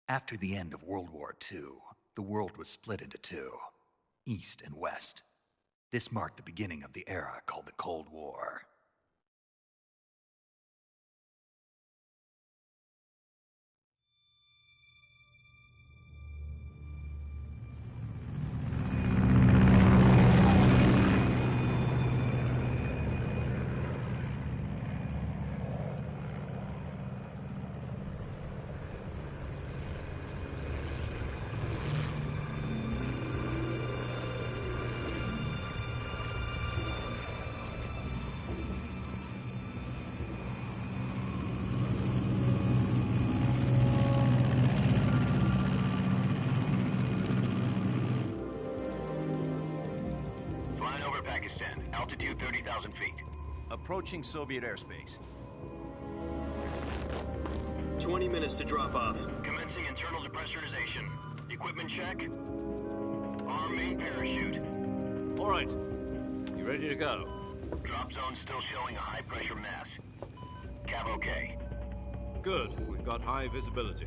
After the end of World War II, the world was split into two, East and West. This marked the beginning of the era called the Cold War. Altitude 30,000 feet. Approaching Soviet airspace. 20 minutes to drop off. Commencing internal depressurization. Equipment check. Arm main parachute. All right. You ready to go? Drop zone still showing a high pressure mass. Cav okay. Good. We've got high visibility.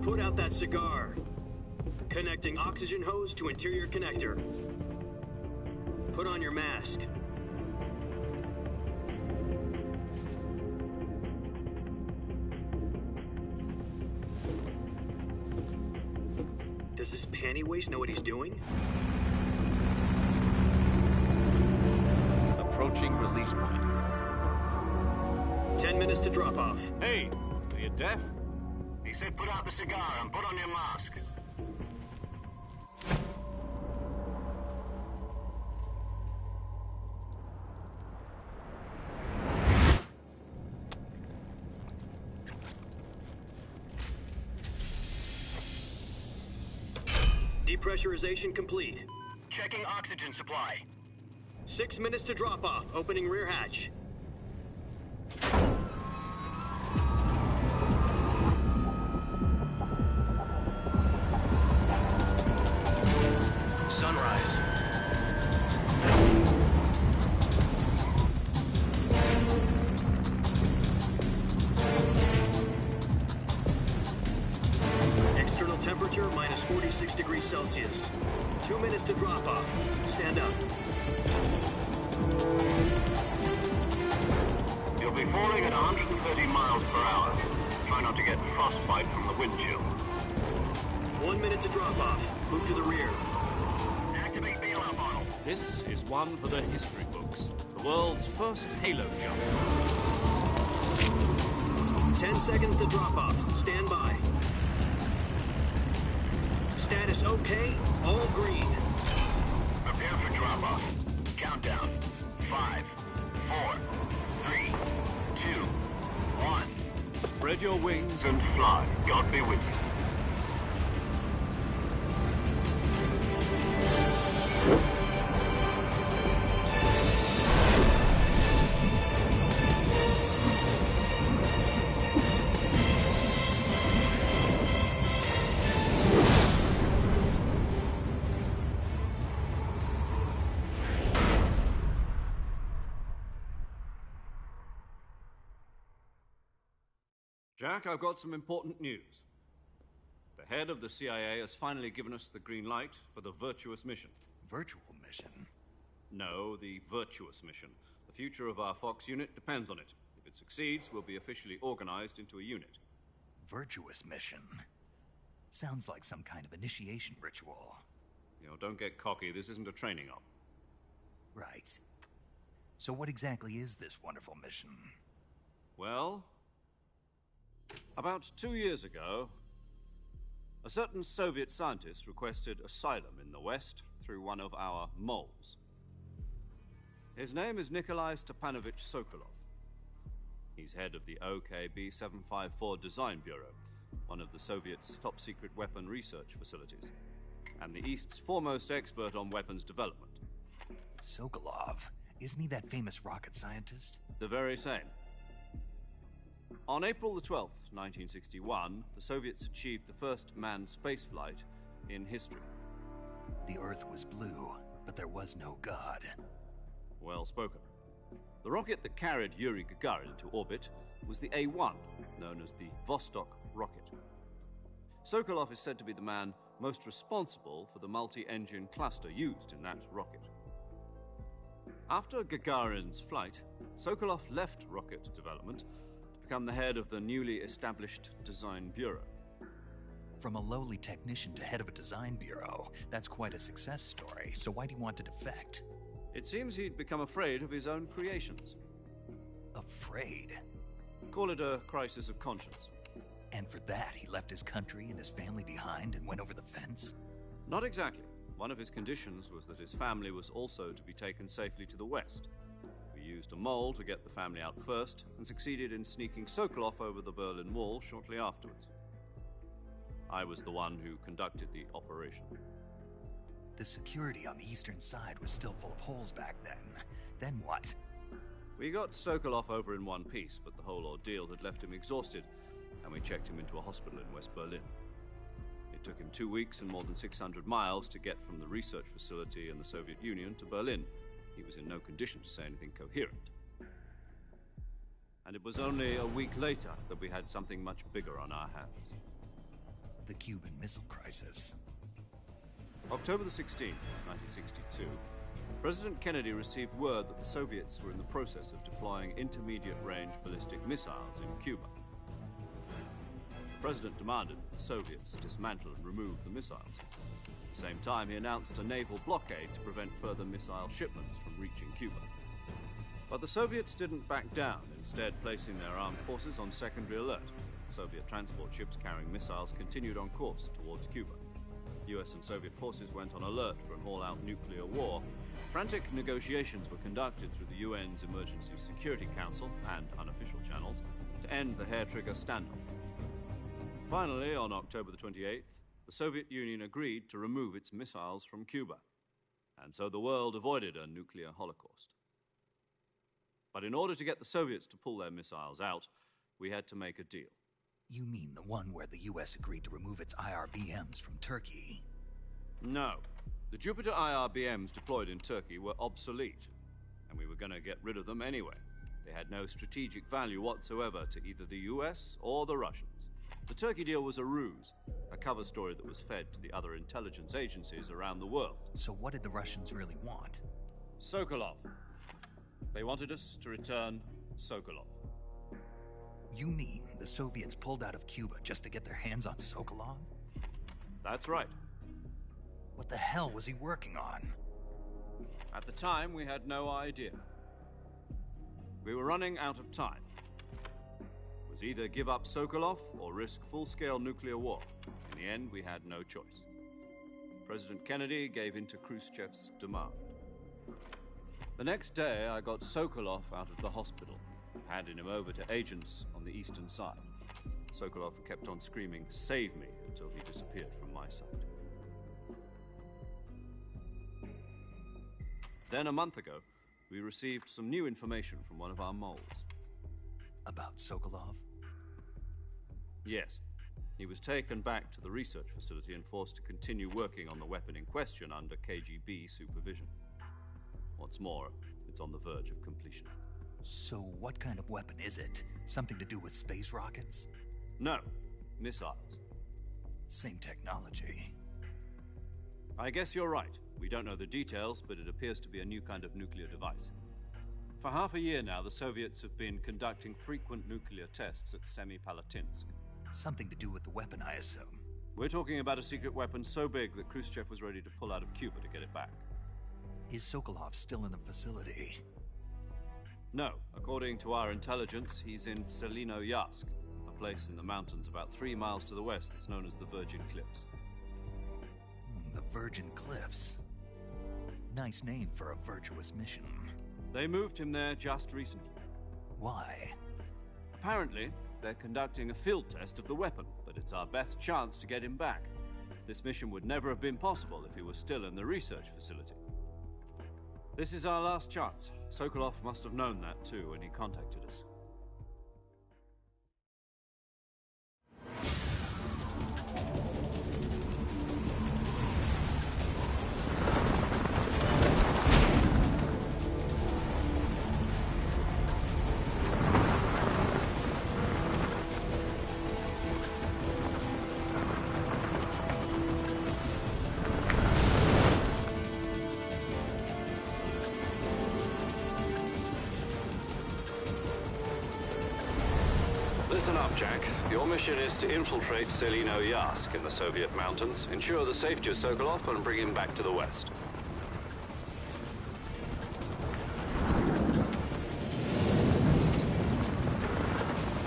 Put out that cigar. Connecting oxygen hose to interior connector. Put on your mask. Does this panty waste know what he's doing? Approaching release point. 10 minutes to drop off. Hey, are you deaf? He said put out the cigar and put on your mask. Depressurization complete. Checking oxygen supply. 6 minutes to drop off. Opening rear hatch. Sunrise. External temperature minus 46 degrees Celsius. 2 minutes to drop off. Stand up. You'll be falling at 130 miles per hour. Try not to get frostbite from the wind chill. 1 minute to drop off. Move to the rear. Activate bailout model. This is one for the history books. The world's first halo jump. 10 seconds to drop off. Stand by. Status okay. All green. Prepare for drop-off. Countdown. 5, 4, 3, 2, 1. Spread your wings And fly. God be with you. Jack, I've got some important news. The head of the CIA has finally given us the green light for the virtuous mission. Virtual mission? No, the virtuous mission. The future of our Fox unit depends on it. If it succeeds, we'll be officially organized into a unit. Virtuous mission? Sounds like some kind of initiation ritual. You know, don't get cocky. This isn't a training op. Right. So what exactly is this wonderful mission? Well, about 2 years ago, a certain Soviet scientist requested asylum in the West through one of our moles. His name is Nikolai Stepanovich Sokolov. He's head of the OKB-754 Design Bureau, one of the Soviets' top-secret weapon research facilities, and the East's foremost expert on weapons development. Sokolov? Isn't he that famous rocket scientist? The very same. On April the 12th, 1961, the Soviets achieved the first manned spaceflight in history. The Earth was blue, but there was no God. Well spoken. The rocket that carried Yuri Gagarin into orbit was the A-1, known as the Vostok rocket. Sokolov is said to be the man most responsible for the multi-engine cluster used in that rocket. After Gagarin's flight, Sokolov left rocket development to become the head of the newly established Design Bureau. From a lowly technician to head of a design bureau, that's quite a success story, so why do you want to defect? It seems he'd become afraid of his own creations. Afraid? Call it a crisis of conscience. And for that, he left his country and his family behind and went over the fence? Not exactly. One of his conditions was that his family was also to be taken safely to the West. We used a mole to get the family out first and succeeded in sneaking Sokolov over the Berlin Wall shortly afterwards. I was the one who conducted the operation. The security on the eastern side was still full of holes back then. Then what? We got Sokolov over in one piece, but the whole ordeal had left him exhausted, and we checked him into a hospital in West Berlin. It took him 2 weeks and more than 600 miles to get from the research facility in the Soviet Union to Berlin. He was in no condition to say anything coherent. And it was only a week later that we had something much bigger on our hands. The Cuban Missile Crisis. October the 16th, 1962, President Kennedy received word that the Soviets were in the process of deploying intermediate-range ballistic missiles in Cuba. The President demanded that the Soviets dismantle and remove the missiles. At the same time, he announced a naval blockade to prevent further missile shipments from reaching Cuba. But the Soviets didn't back down, instead placing their armed forces on secondary alert. Soviet transport ships carrying missiles continued on course towards Cuba. US and Soviet forces went on alert for an all-out nuclear war. Frantic negotiations were conducted through the UN's Emergency Security Council and unofficial channels to end the hair-trigger standoff. Finally, on October the 28th, the Soviet Union agreed to remove its missiles from Cuba, and so the world avoided a nuclear holocaust. But in order to get the Soviets to pull their missiles out, we had to make a deal. You mean the one where the US agreed to remove its IRBMs from Turkey? No. The Jupiter IRBMs deployed in Turkey were obsolete, and we were going to get rid of them anyway. They had no strategic value whatsoever to either the US or the Russians. The Turkey deal was a ruse, a cover story that was fed to the other intelligence agencies around the world. So what did the Russians really want? Sokolov. They wanted us to return Sokolov. You mean the Soviets pulled out of Cuba just to get their hands on Sokolov? That's right. What the hell was he working on? At the time, we had no idea. We were running out of time. It was either give up Sokolov or risk full-scale nuclear war. In the end, we had no choice. President Kennedy gave in to Khrushchev's demand. The next day, I got Sokolov out of the hospital, handing him over to agents on the eastern side. Sokolov kept on screaming, "Save me," until he disappeared from my sight. Then, a month ago, we received some new information from one of our moles. About Sokolov? Yes. He was taken back to the research facility and forced to continue working on the weapon in question under KGB supervision. What's more, it's on the verge of completion. So what kind of weapon is it? Something to do with space rockets? No, missiles. Same technology. I guess you're right. We don't know the details, but it appears to be a new kind of nuclear device. For half a year now, the Soviets have been conducting frequent nuclear tests at Semipalatinsk. Something to do with the weapon, I assume. We're talking about a secret weapon so big that Khrushchev was ready to pull out of Cuba to get it back. Is Sokolov still in the facility? No. According to our intelligence, he's in Selino-Yarsk, a place in the mountains about 3 miles to the west that's known as the Virgin Cliffs. The Virgin Cliffs. Nice name for a virtuous mission. They moved him there just recently. Why? Apparently, they're conducting a field test of the weapon, but it's our best chance to get him back. This mission would never have been possible if he was still in the research facility. This is our last chance. Sokolov must have known that too when he contacted us. Listen up, Jack. Your mission is to infiltrate Selino-Yarsk in the Soviet mountains, ensure the safety of Sokolov, and bring him back to the West.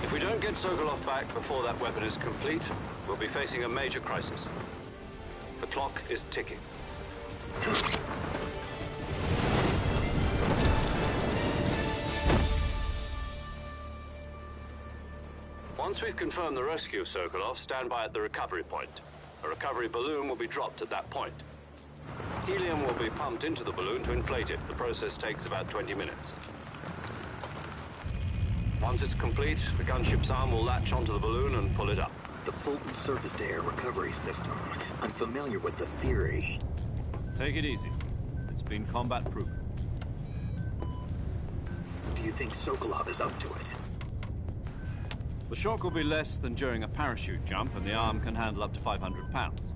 If we don't get Sokolov back before that weapon is complete, we'll be facing a major crisis. The clock is ticking. Once we've confirmed the rescue of Sokolov, stand by at the recovery point. A recovery balloon will be dropped at that point. Helium will be pumped into the balloon to inflate it. The process takes about 20 minutes. Once it's complete, the gunship's arm will latch onto the balloon and pull it up. The Fulton surface-to-air recovery system. I'm familiar with the theory. Take it easy. It's been combat-proven. Do you think Sokolov is up to it? The shock will be less than during a parachute jump, and the arm can handle up to 500 pounds.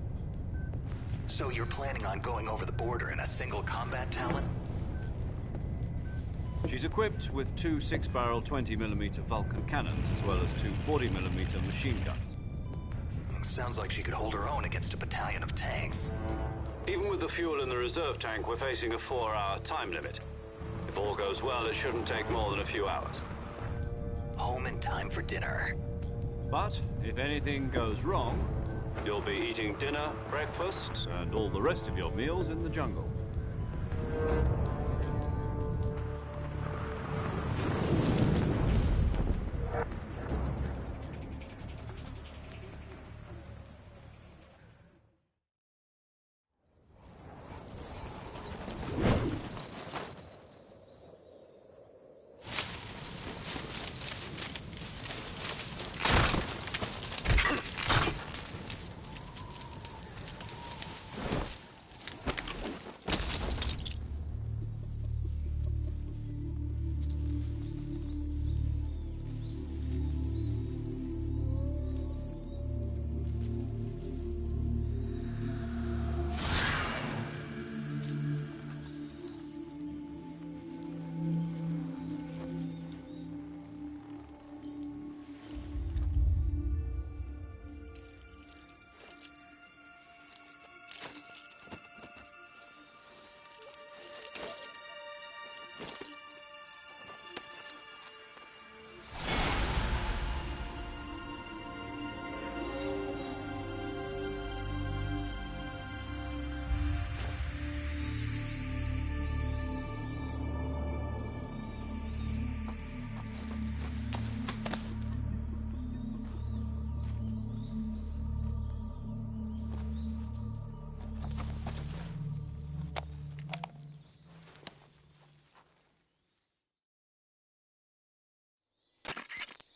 So you're planning on going over the border in a single combat Talon? She's equipped with 2 6-barrel 20mm Vulcan cannons, as well as 2 40mm machine guns. Sounds like she could hold her own against a battalion of tanks. Even with the fuel in the reserve tank, we're facing a 4-hour time limit. If all goes well, it shouldn't take more than a few hours. Home in time for dinner. But if anything goes wrong, You'll be eating dinner, breakfast, and all the rest of your meals in the jungle.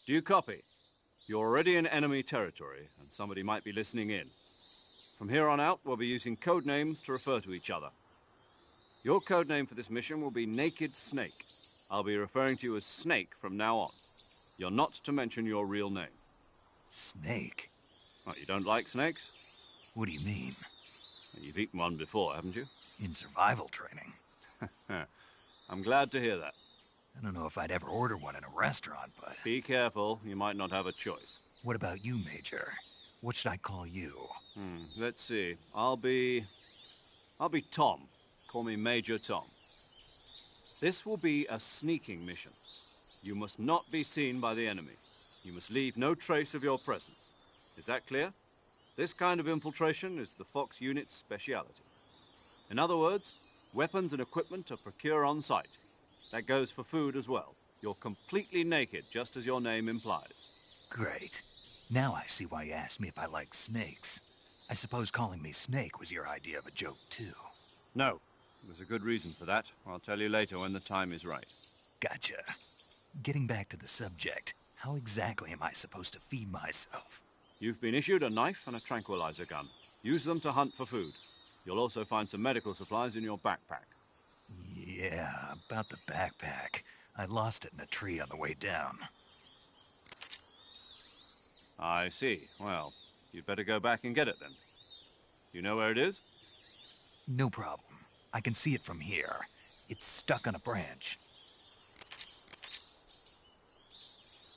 Do you copy? You're already in enemy territory, and somebody might be listening in. From here on out, we'll be using code names to refer to each other. Your code name for this mission will be Naked Snake. I'll be referring to you as Snake from now on. You're not to mention your real name. Snake? What, you don't like snakes? What do you mean? You've eaten one before, haven't you? In survival training? I'm glad to hear that. I don't know if I'd ever order one in a restaurant, but... Be careful, you might not have a choice. What about you, Major? What should I call you? Let's see. I'll be Tom. Call me Major Tom. This will be a sneaking mission. You must not be seen by the enemy. You must leave no trace of your presence. Is that clear? This kind of infiltration is the Fox unit's speciality. In other words, weapons and equipment are procured on site. That goes for food as well. You're completely naked, just as your name implies. Great. Now I see why you asked me if I like snakes. I suppose calling me Snake was your idea of a joke, too. No. There's a good reason for that. I'll tell you later when the time is right. Gotcha. Getting back to the subject, how exactly am I supposed to feed myself? You've been issued a knife and a tranquilizer gun. Use them to hunt for food. You'll also find some medical supplies in your backpack. Yeah, about the backpack. I lost it in a tree on the way down. I see. Well, you'd better go back and get it then. You know where it is? No problem. I can see it from here. It's stuck on a branch.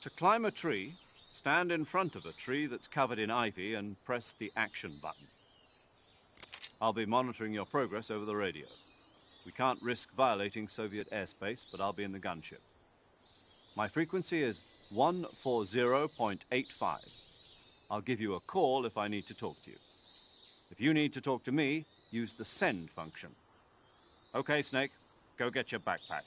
To climb a tree, stand in front of a tree that's covered in ivy and press the action button. I'll be monitoring your progress over the radio. We can't risk violating Soviet airspace, but I'll be in the gunship. My frequency is 140.85. I'll give you a call if I need to talk to you. If you need to talk to me, use the send function. Okay, Snake, go get your backpack.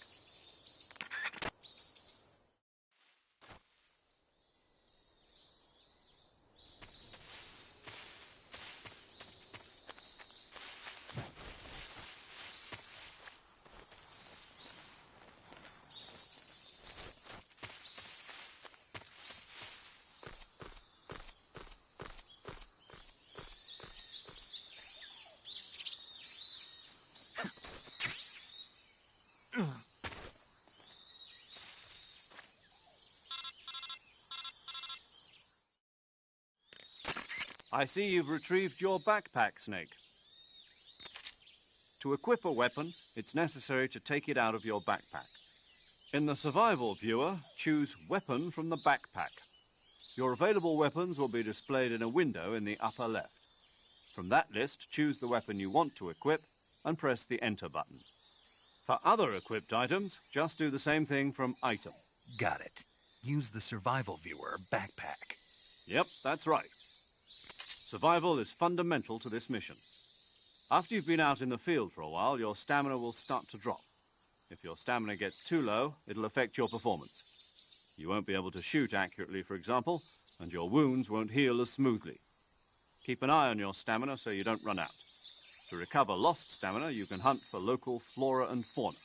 I see you've retrieved your backpack, Snake. To equip a weapon, it's necessary to take it out of your backpack. In the survival viewer, choose Weapon from the backpack. Your available weapons will be displayed in a window in the upper left. From that list, choose the weapon you want to equip and press the Enter button. For other equipped items, just do the same thing from Item. Got it. Use the survival viewer backpack. Yep, that's right. Survival is fundamental to this mission. After you've been out in the field for a while, your stamina will start to drop. If your stamina gets too low, it'll affect your performance. You won't be able to shoot accurately, for example, and your wounds won't heal as smoothly. Keep an eye on your stamina so you don't run out. To recover lost stamina, you can hunt for local flora and fauna.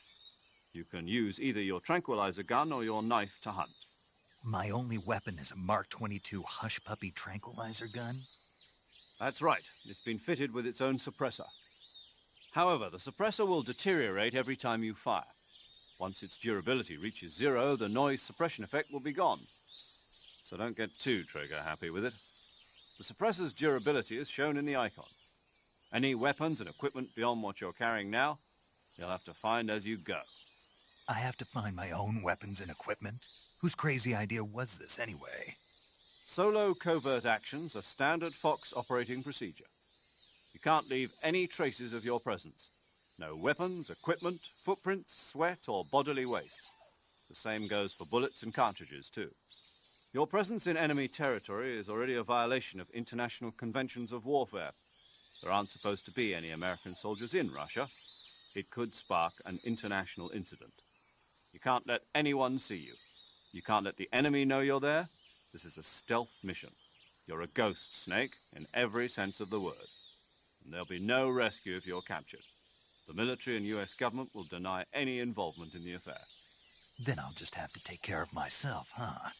You can use either your tranquilizer gun or your knife to hunt. My only weapon is a Mark 22 Hush Puppy tranquilizer gun? That's right. It's been fitted with its own suppressor. However, the suppressor will deteriorate every time you fire. Once its durability reaches 0, the noise suppression effect will be gone. So don't get too trigger-happy with it. The suppressor's durability is shown in the icon. Any weapons and equipment beyond what you're carrying now, you'll have to find as you go. I have to find my own weapons and equipment? Whose crazy idea was this, anyway? Solo covert actions are standard Fox operating procedure. You can't leave any traces of your presence. No weapons, equipment, footprints, sweat, or bodily waste. The same goes for bullets and cartridges, too. Your presence in enemy territory is already a violation of international conventions of warfare. There aren't supposed to be any American soldiers in Russia. It could spark an international incident. You can't let anyone see you. You can't let the enemy know you're there. This is a stealth mission. You're a ghost, Snake, in every sense of the word. And there'll be no rescue if you're captured. The military and US government will deny any involvement in the affair. Then I'll just have to take care of myself, huh?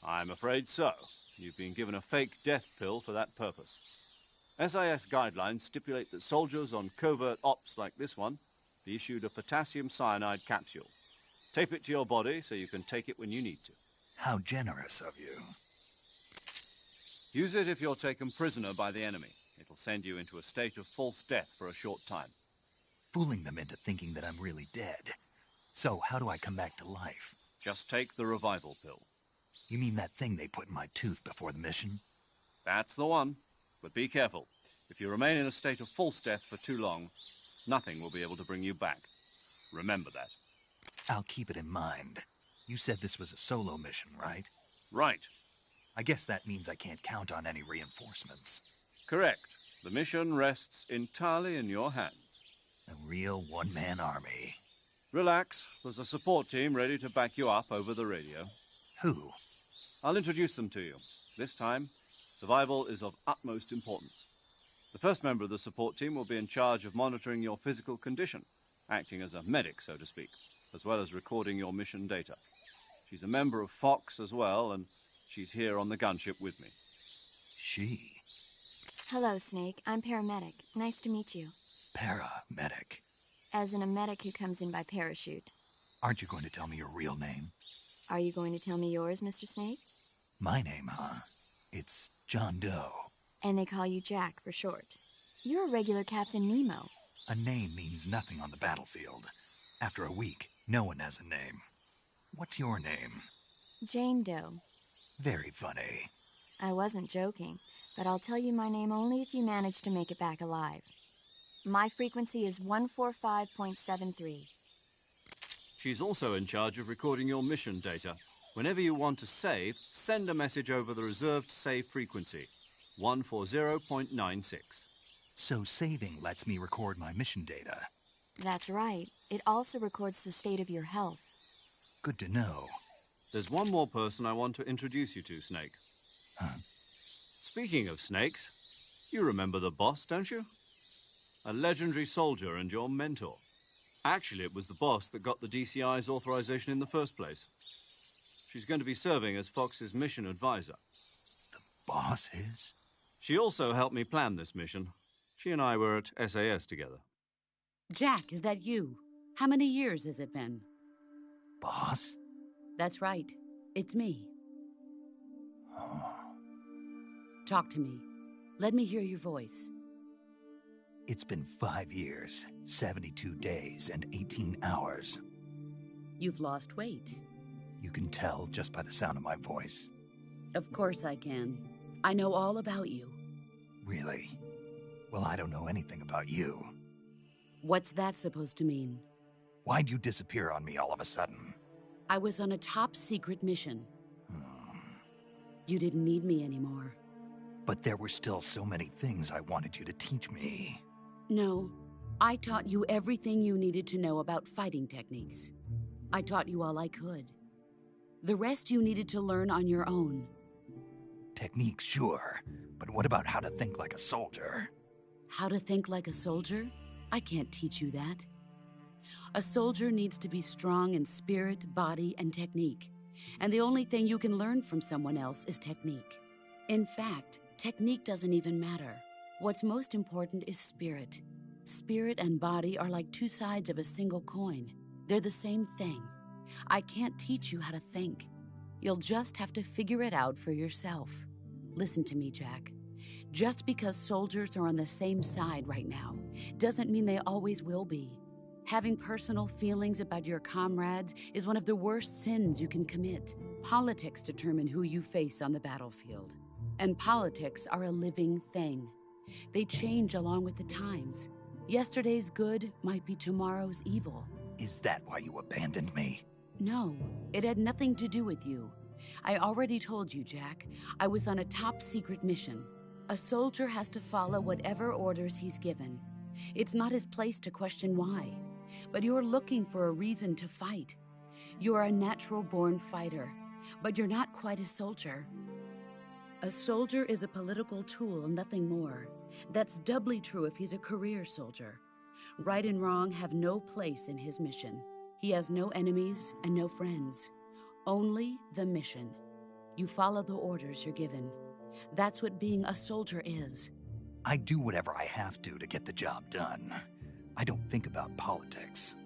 I'm afraid so. You've been given a fake death pill for that purpose. SIS guidelines stipulate that soldiers on covert ops like this one be issued a potassium cyanide capsule. Tape it to your body so you can take it when you need to. How generous of you. Use it if you're taken prisoner by the enemy. It'll send you into a state of false death for a short time. Fooling them into thinking that I'm really dead. So, how do I come back to life? Just take the revival pill. You mean that thing they put in my tooth before the mission? That's the one. But be careful. If you remain in a state of false death for too long, nothing will be able to bring you back. Remember that. I'll keep it in mind. You said this was a solo mission, right? Right. I guess that means I can't count on any reinforcements. Correct. The mission rests entirely in your hands. A real one-man army. Relax. There's a support team ready to back you up over the radio. Who? I'll introduce them to you. This time, survival is of utmost importance. The first member of the support team will be in charge of monitoring your physical condition, acting as a medic, so to speak, as well as recording your mission data. She's a member of Fox as well, and she's here on the gunship with me. She? Hello, Snake. I'm paramedic. Nice to meet you. Paramedic. As in a medic who comes in by parachute. Aren't you going to tell me your real name? Are you going to tell me yours, Mr. Snake? My name, huh? It's John Doe. And they call you Jack for short. You're a regular Captain Nemo. A name means nothing on the battlefield. After a week, no one has a name. What's your name? Jane Doe. Very funny. I wasn't joking, but I'll tell you my name only if you manage to make it back alive. My frequency is 145.73. She's also in charge of recording your mission data. Whenever you want to save, send a message over the reserved save frequency, 140.96. So saving lets me record my mission data. That's right. It also records the state of your health. Good to know. There's one more person I want to introduce you to, Snake. Huh? Speaking of snakes, you remember the boss, don't you? A legendary soldier and your mentor. Actually, it was the boss that got the DCI's authorization in the first place. She's going to be serving as Fox's mission advisor. The boss is? She also helped me plan this mission. She and I were at SAS together. Jack, is that you? How many years has it been? Boss? That's right. It's me. Oh. Talk to me. Let me hear your voice. It's been 5 years, 72 days, and 18 hours. You've lost weight. You can tell just by the sound of my voice. Of course I can. I know all about you. Really? Well, I don't know anything about you. What's that supposed to mean? Why'd you disappear on me all of a sudden? I was on a top-secret mission. You didn't need me anymore. But there were still so many things I wanted you to teach me. No, I taught you everything you needed to know about fighting techniques. I taught you all I could. The rest you needed to learn on your own. Techniques, sure. But what about how to think like a soldier? How to think like a soldier? I can't teach you that. A soldier needs to be strong in spirit, body, and technique. And the only thing you can learn from someone else is technique. In fact, technique doesn't even matter. What's most important is spirit. Spirit and body are like two sides of a single coin. They're the same thing. I can't teach you how to think. You'll just have to figure it out for yourself. Listen to me, Jack. Just because soldiers are on the same side right now doesn't mean they always will be. Having personal feelings about your comrades is one of the worst sins you can commit. Politics determine who you face on the battlefield. And politics are a living thing. They change along with the times. Yesterday's good might be tomorrow's evil. Is that why you abandoned me? No, it had nothing to do with you. I already told you, Jack. I was on a top-secret mission. A soldier has to follow whatever orders he's given. It's not his place to question why. But you're looking for a reason to fight. You're a natural-born fighter, but you're not quite a soldier. A soldier is a political tool, nothing more. That's doubly true if he's a career soldier. Right and wrong have no place in his mission. He has no enemies and no friends. Only the mission. You follow the orders you're given. That's what being a soldier is. I do whatever I have to get the job done. I don't think about politics.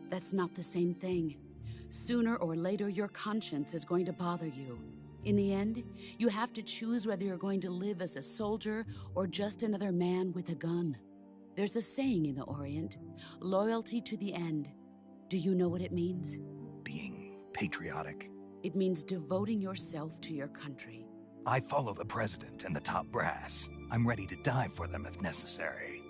That's not the same thing. Sooner or later, your conscience is going to bother you. In the end, you have to choose whether you're going to live as a soldier or just another man with a gun. There's a saying in the Orient, loyalty to the end. Do you know what it means? Being patriotic. It means devoting yourself to your country. I follow the president and the top brass. I'm ready to die for them if necessary.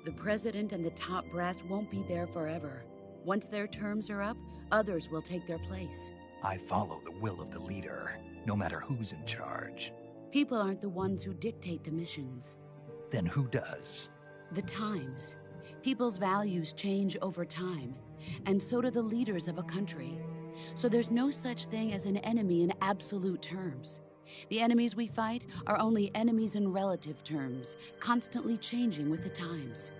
The president and the top brass won't be there forever. Once their terms are up, others will take their place. I follow the will of the leader, no matter who's in charge. People aren't the ones who dictate the missions. Then who does? The times. People's values change over time, and so do the leaders of a country. So there's no such thing as an enemy in absolute terms. The enemies we fight are only enemies in relative terms, constantly changing with the times.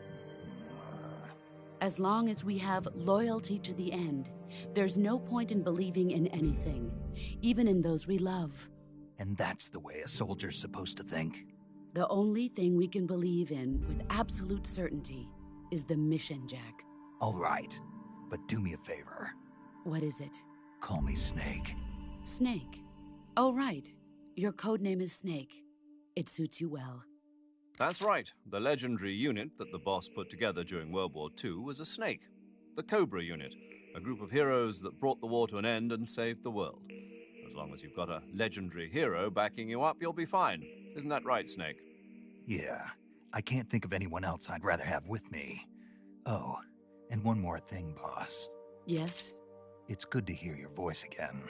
As long as we have loyalty to the end, there's no point in believing in anything, even in those we love. And that's the way a soldier's supposed to think? The only thing we can believe in with absolute certainty is the mission, Jack. All right, but do me a favor. What is it? Call me Snake. Snake. Oh, right. Your codename is Snake. It suits you well. That's right. The legendary unit that the boss put together during World War II was a snake. The Cobra unit, a group of heroes that brought the war to an end and saved the world. As long as you've got a legendary hero backing you up, you'll be fine. Isn't that right, Snake? Yeah, I can't think of anyone else I'd rather have with me. Oh, and one more thing, boss. Yes? It's good to hear your voice again.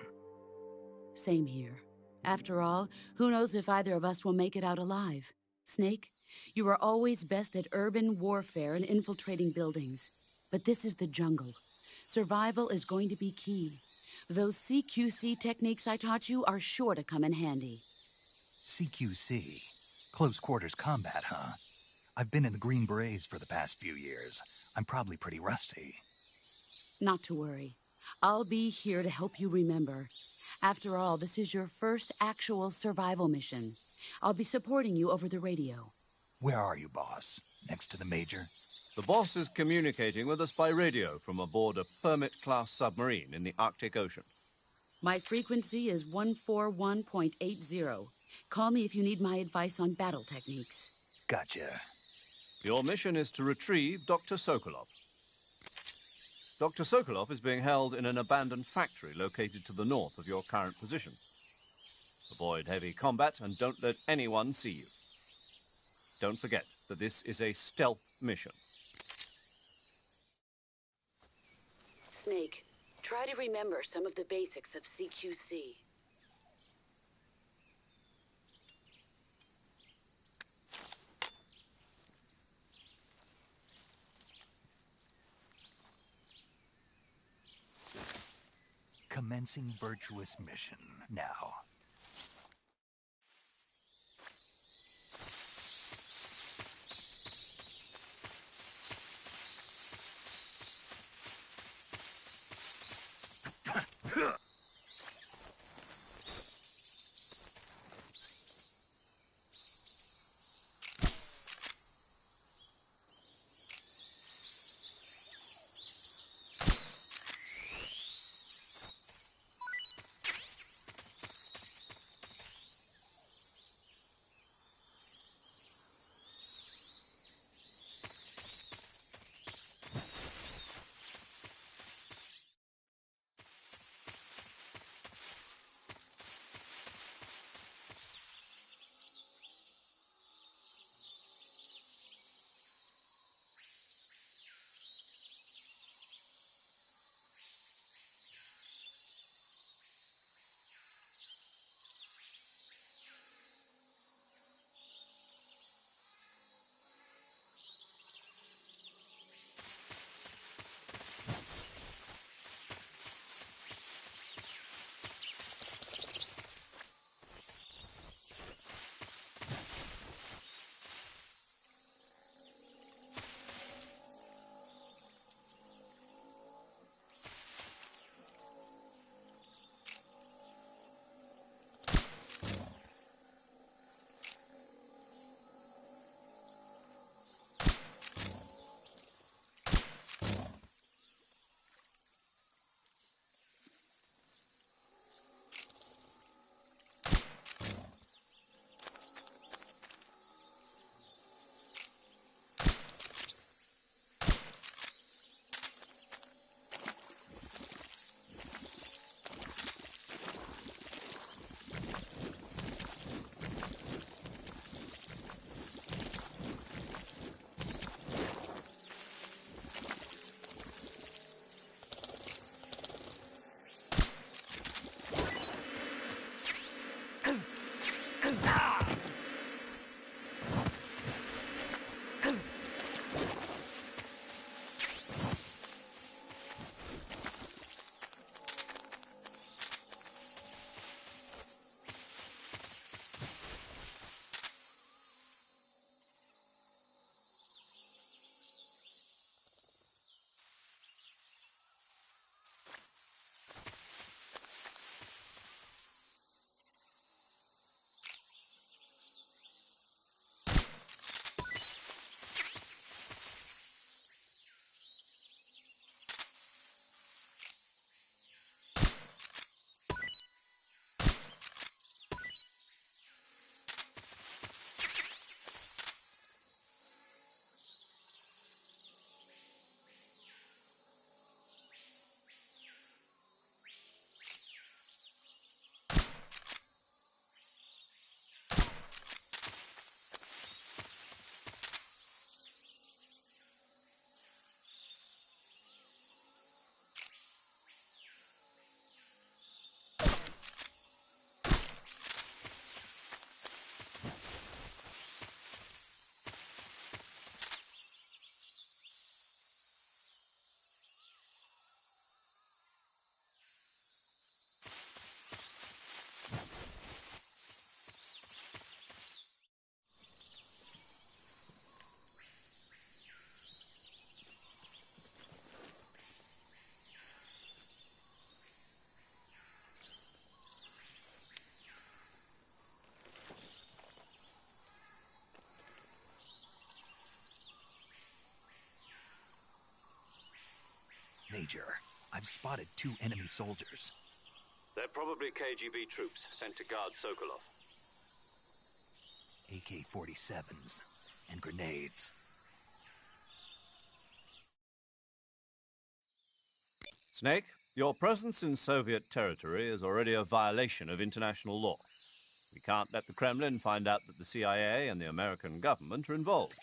Same here. After all, who knows if either of us will make it out alive? Snake, you are always best at urban warfare and infiltrating buildings. But this is the jungle. Survival is going to be key. Those CQC techniques I taught you are sure to come in handy. CQC? Close quarters combat, huh? I've been in the Green Berets for the past few years. I'm probably pretty rusty. Not to worry. I'll be here to help you remember. After all, this is your first actual survival mission. I'll be supporting you over the radio. Where are you, boss? Next to the Major? The boss is communicating with us by radio from aboard a Permit-class submarine in the Arctic Ocean. My frequency is 141.80. Call me if you need my advice on battle techniques. Gotcha. Your mission is to retrieve Dr. Sokolov. Dr. Sokolov is being held in an abandoned factory located to the north of your current position. Avoid heavy combat and don't let anyone see you. Don't forget that this is a stealth mission. Snake, try to remember some of the basics of CQC. Commencing virtuous mission now. Major, I've spotted 2 enemy soldiers. They're probably KGB troops sent to guard Sokolov. AK-47s and grenades. Snake, your presence in Soviet territory is already a violation of international law. We can't let the Kremlin find out that the CIA and the American government are involved.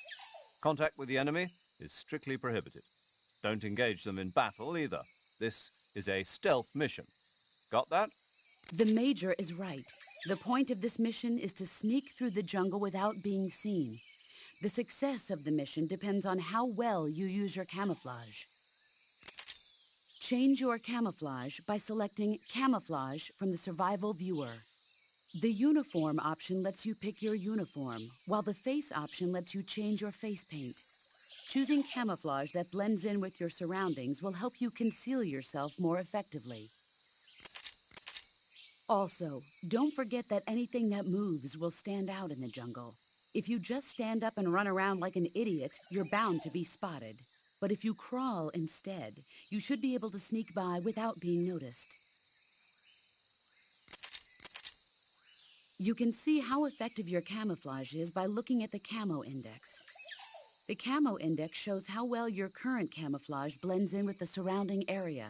Contact with the enemy is strictly prohibited. Don't engage them in battle either. This is a stealth mission. Got that? The Major is right. The point of this mission is to sneak through the jungle without being seen. The success of the mission depends on how well you use your camouflage. Change your camouflage by selecting Camouflage from the Survival Viewer. The Uniform option lets you pick your uniform, while the Face option lets you change your face paint. Choosing camouflage that blends in with your surroundings will help you conceal yourself more effectively. Also, don't forget that anything that moves will stand out in the jungle. If you just stand up and run around like an idiot, you're bound to be spotted. But if you crawl instead, you should be able to sneak by without being noticed. You can see how effective your camouflage is by looking at the Camo Index. The Camo Index shows how well your current camouflage blends in with the surrounding area.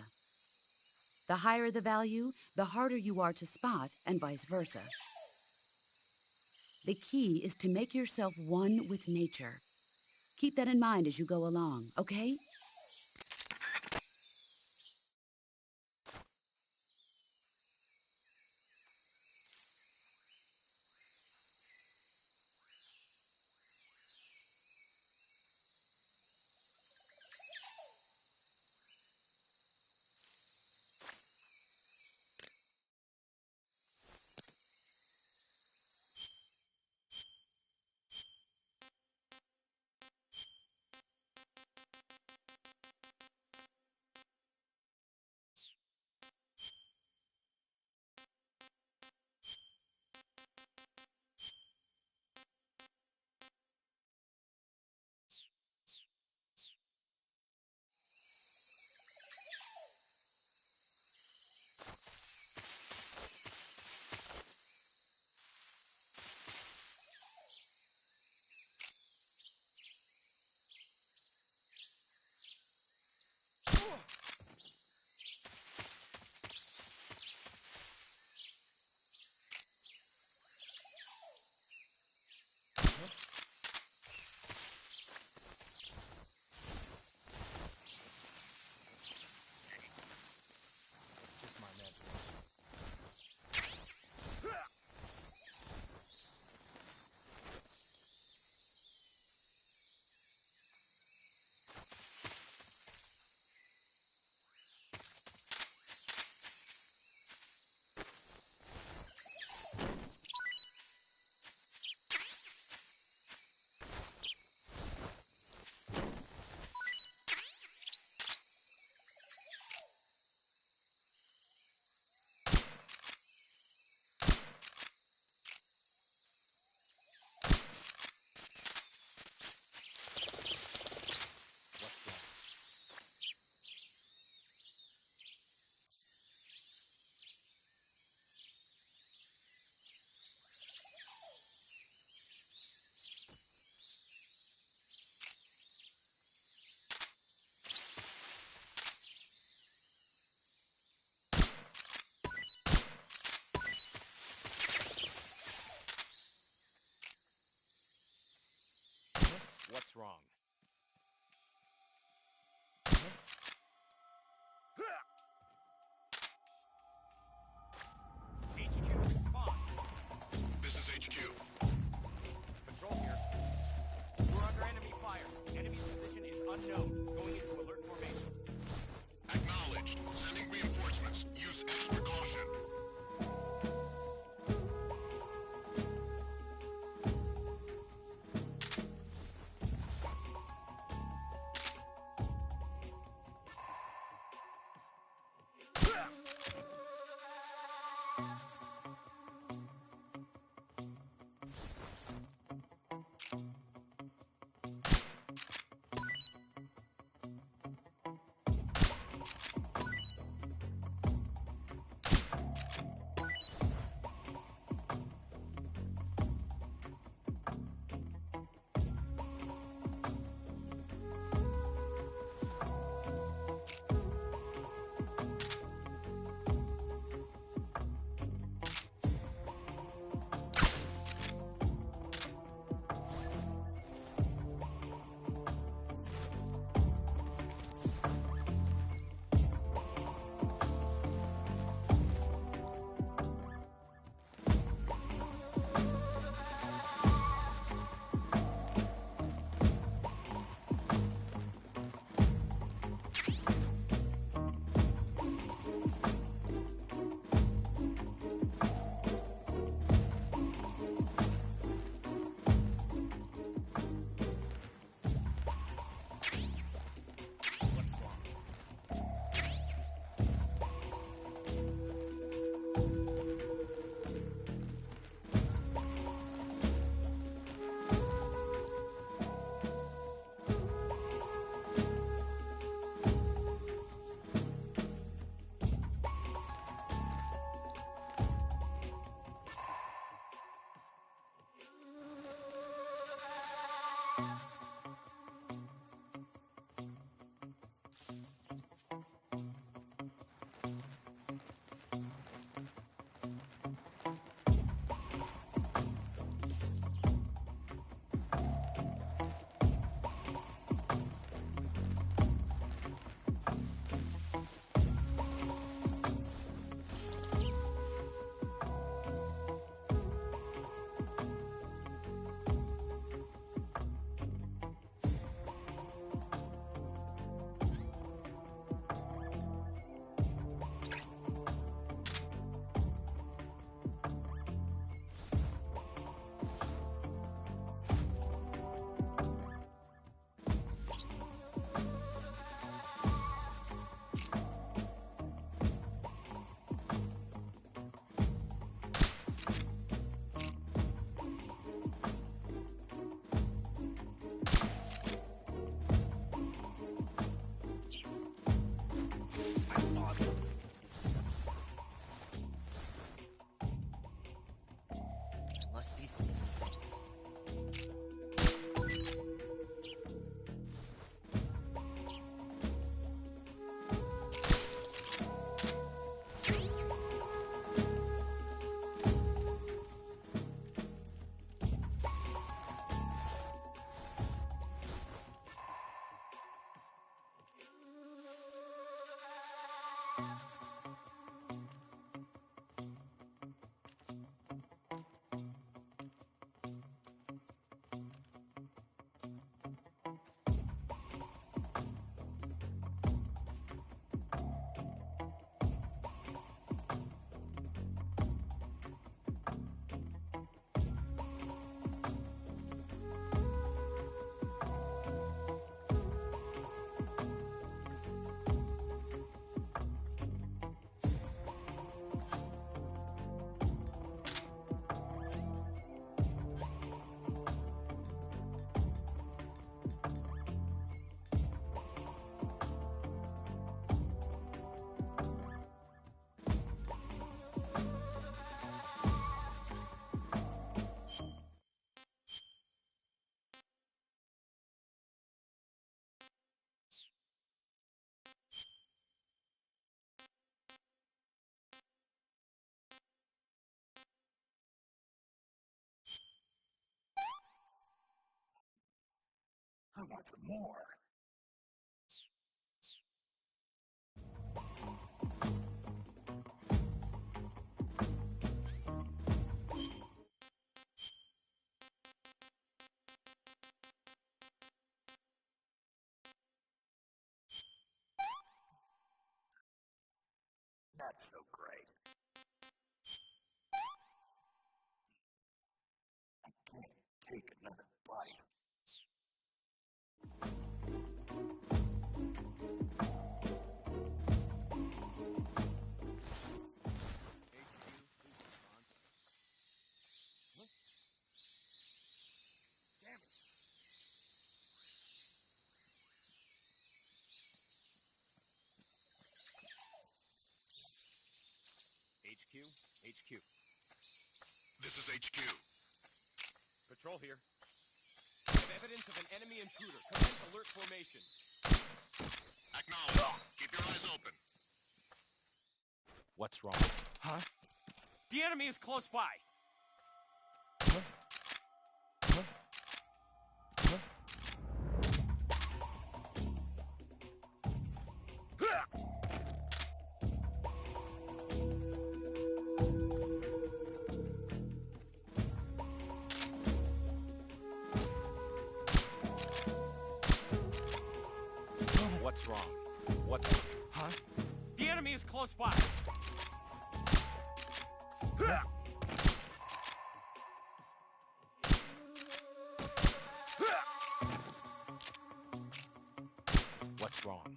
The higher the value, the harder you are to spot, and vice versa. The key is to make yourself one with nature. Keep that in mind as you go along, okay? What's wrong? HQ, respond. This is HQ. Control here. We're under enemy fire. Enemy's position is unknown. Going into alert formation. Acknowledged. Sending reinforcements. Use extra caution. Must be seeing things. I want some more. Not so great. I can't take another bite. HQ. This is HQ. Patrol here. We have evidence of an enemy intruder. Commence alert formation. Acknowledged. Keep your eyes open. What's wrong? Huh? The enemy is close by. What's wrong? What? Huh? The enemy is close by. What's wrong?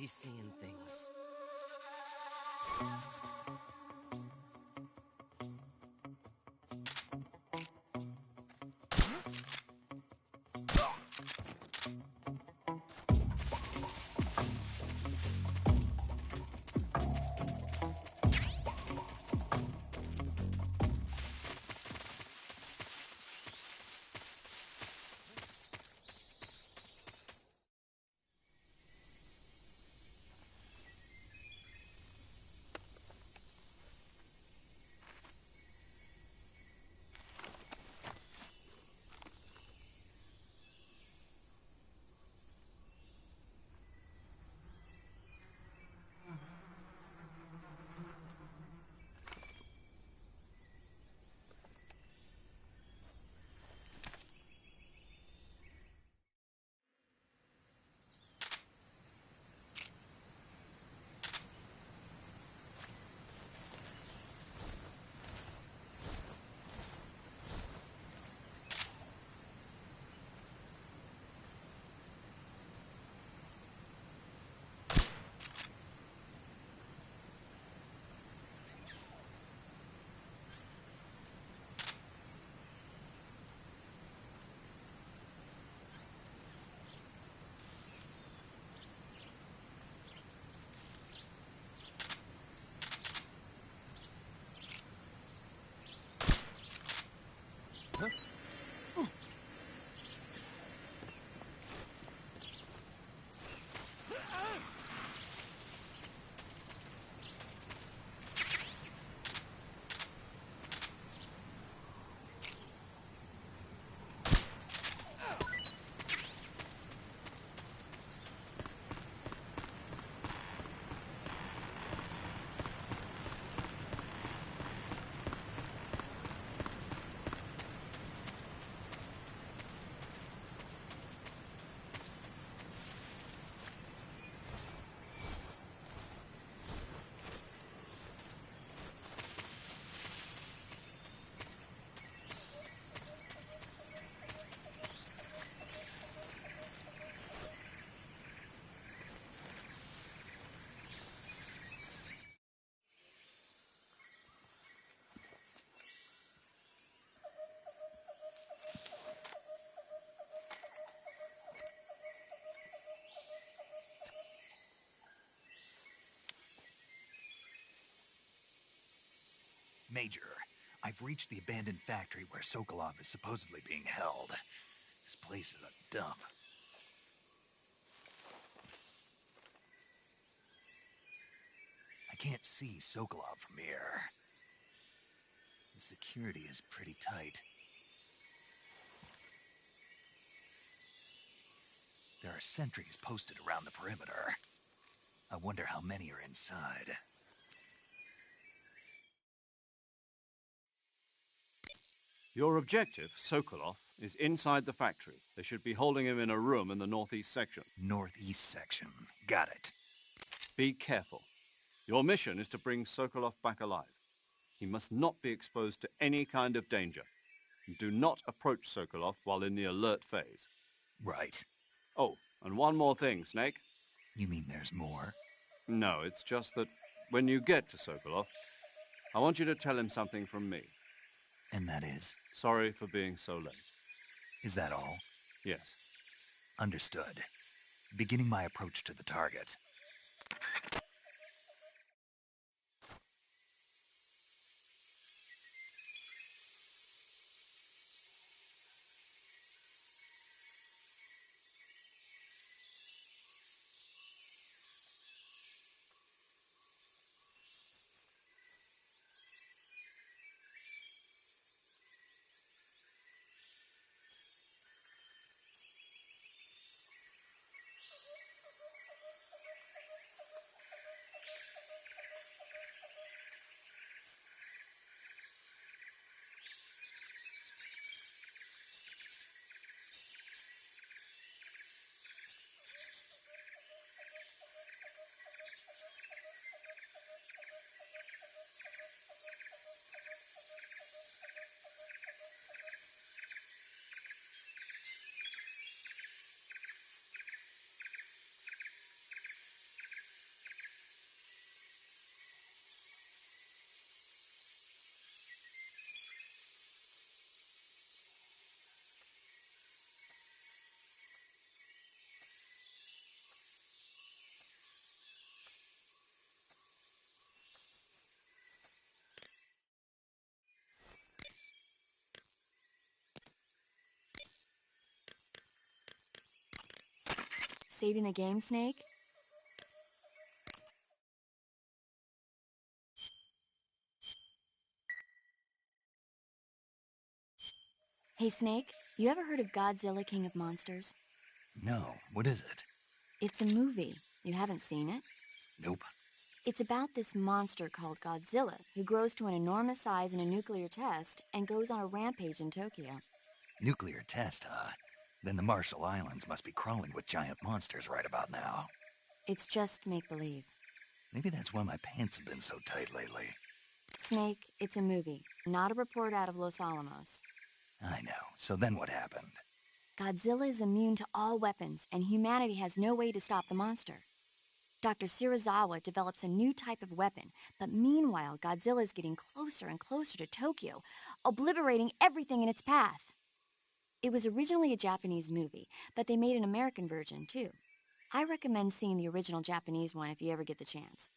be seeing things. Major, I've reached the abandoned factory where Sokolov is supposedly being held. This place is a dump. I can't see Sokolov from here. The security is pretty tight. There are sentries posted around the perimeter. I wonder how many are inside. Your objective, Sokolov, is inside the factory. They should be holding him in a room in the northeast section. Northeast section. Got it. Be careful. Your mission is to bring Sokolov back alive. He must not be exposed to any kind of danger. And do not approach Sokolov while in the alert phase. Right. Oh, and one more thing, Snake. You mean there's more? No, it's just that when you get to Sokolov, I want you to tell him something from me. And that is? Sorry for being so late. Is that all? Yes. Understood. Beginning my approach to the target. Saving the game, Snake? Hey, Snake, you ever heard of Godzilla, King of Monsters? No, what is it? It's a movie. You haven't seen it? Nope. It's about this monster called Godzilla, who grows to an enormous size in a nuclear test and goes on a rampage in Tokyo. Nuclear test, huh? Then the Marshall Islands must be crawling with giant monsters right about now. It's just make-believe. Maybe that's why my pants have been so tight lately. Snake, it's a movie, not a report out of Los Alamos. I know. So then what happened? Godzilla is immune to all weapons, and humanity has no way to stop the monster. Dr. Shirazawa develops a new type of weapon, but meanwhile, Godzilla is getting closer and closer to Tokyo, obliterating everything in its path. It was originally a Japanese movie, but they made an American version, too. I recommend seeing the original Japanese one if you ever get the chance.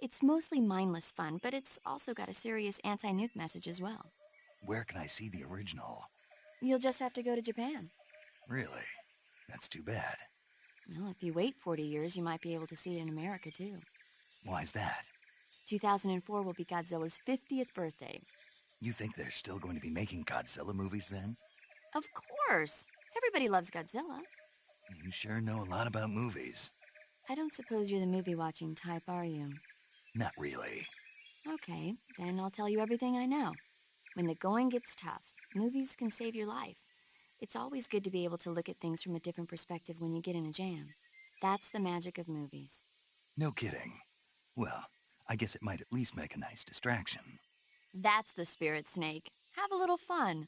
It's mostly mindless fun, but it's also got a serious anti-nuke message as well. Where can I see the original? You'll just have to go to Japan. Really? That's too bad. Well, if you wait 40 years, you might be able to see it in America, too. Why's that? 2004 will be Godzilla's 50th birthday. You think they're still going to be making Godzilla movies then? Of course! Everybody loves Godzilla. You sure know a lot about movies. I don't suppose you're the movie-watching type, are you? Not really. Okay, then I'll tell you everything I know. When the going gets tough, movies can save your life. It's always good to be able to look at things from a different perspective when you get in a jam. That's the magic of movies. No kidding. Well, I guess it might at least make a nice distraction. That's the spirit, Snake. Have a little fun.